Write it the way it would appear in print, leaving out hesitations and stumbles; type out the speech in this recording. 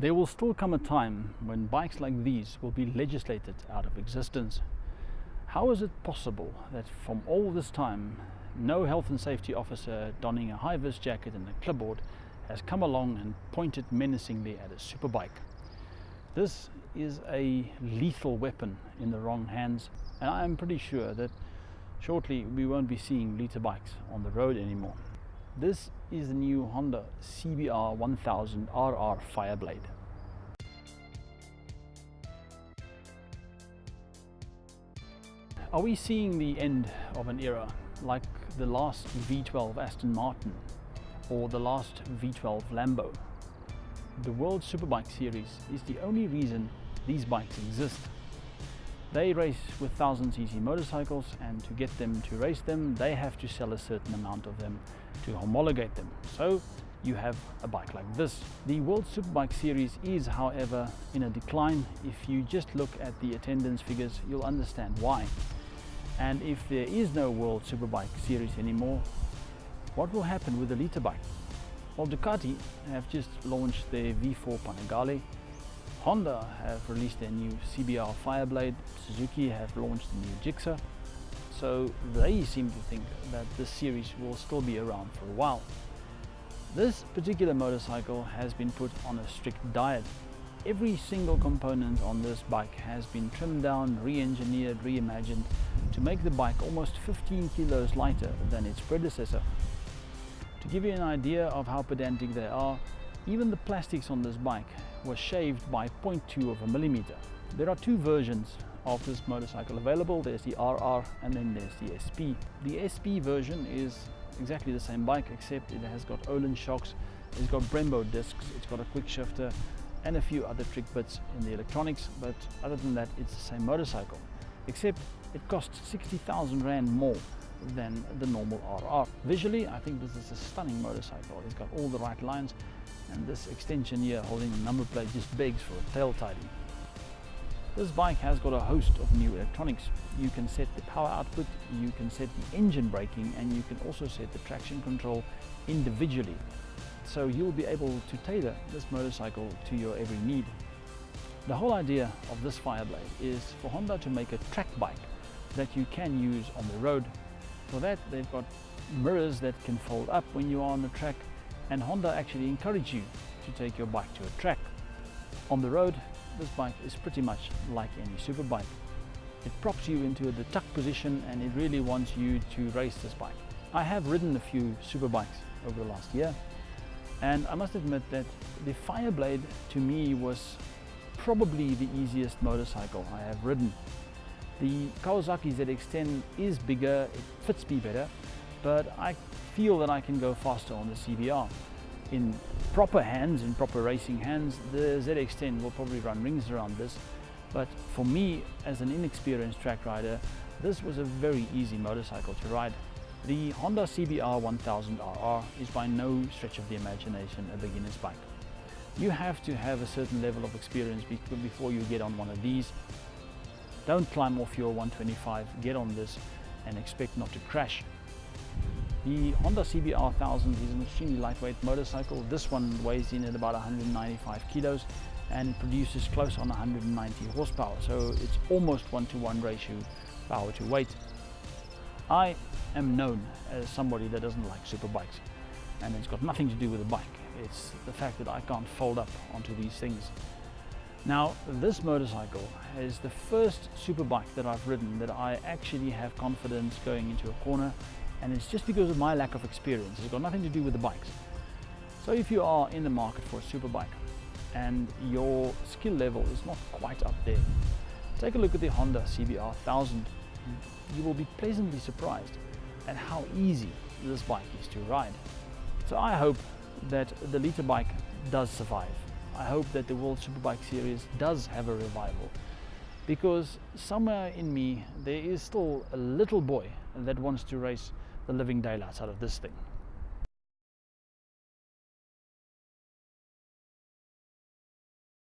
There will still come a time when bikes like these will be legislated out of existence. How is it possible that from all this time, no health and safety officer donning a high-vis jacket and a clipboard has come along and pointed menacingly at a superbike? This is a lethal weapon in the wrong hands, and I am pretty sure that shortly we won't be seeing liter bikes on the road anymore. This is the new Honda CBR 1000 RR Fireblade. Are we seeing the end of an era like the last V12 Aston Martin or the last V12 Lambo? The World Superbike Series is the only reason these bikes exist. They race with 1000cc motorcycles, and to get them to race them, they have to sell a certain amount of them to homologate them. So you have a bike like this. The World Superbike Series is, however, in a decline. If you just look at the attendance figures, you'll understand why. And if there is no World Superbike Series anymore, what will happen with the liter bike? Well, Ducati have just launched their V4 Panigale. Honda have released their new CBR Fireblade. Suzuki have launched the new Gixxer. So they seem to think that this series will still be around for a while. This particular motorcycle has been put on a strict diet. Every single component on this bike has been trimmed down, re-engineered, reimagined to make the bike almost 15 kilos lighter than its predecessor. To give you an idea of how pedantic they are, even the plastics on this bike was shaved by 0.2 of a millimeter. There are two versions of this motorcycle available. There's the RR and then there's the SP. The SP version is exactly the same bike, except it has got Öhlins shocks, it's got Brembo discs, it's got a quick shifter and a few other trick bits in the electronics, but other than that it's the same motorcycle, except it costs 60,000 Rand more than the normal RR. Visually, I think this is a stunning motorcycle. It's got all the right lines, and this extension here holding the number plate just begs for a tail tidy. This bike has got a host of new electronics. You can set the power output, you can set the engine braking, and you can also set the traction control individually. So you'll be able to tailor this motorcycle to your every need. The whole idea of this Fireblade is for Honda to make a track bike that you can use on the road. For that, they've got mirrors that can fold up when you are on the track, and Honda actually encourage you to take your bike to a track. On the road, this bike is pretty much like any superbike. It props you into the tuck position, and it really wants you to race this bike. I have ridden a few superbikes over the last year, and I must admit that the Fireblade to me was probably the easiest motorcycle I have ridden. The Kawasaki ZX-10 is bigger, it fits me better, but I feel that I can go faster on the CBR. In proper hands, in proper racing hands, the ZX-10 will probably run rings around this, but for me, as an inexperienced track rider, this was a very easy motorcycle to ride. The Honda CBR 1000 RR is by no stretch of the imagination a beginner's bike. You have to have a certain level of experience before you get on one of these. Don't climb off your 125, get on this and expect not to crash. The Honda CBR 1000 is an extremely lightweight motorcycle. This one weighs in at about 195 kilos and it produces close on 190 horsepower, so it's almost 1-to-1 ratio power to weight. I am known as somebody that doesn't like superbikes, and it's got nothing to do with the bike. It's the fact that I can't fold up onto these things. Now, this motorcycle is the first superbike that I've ridden that I actually have confidence going into a corner, and it's just because of my lack of experience. It's got nothing to do with the bikes. So if you are in the market for a superbike and your skill level is not quite up there, take a look at the Honda CBR 1000. You will be pleasantly surprised at how easy this bike is to ride. So I hope that the liter bike does survive. I hope that the World Superbike Series does have a revival, because somewhere in me there is still a little boy that wants to race the living daylights out of this thing.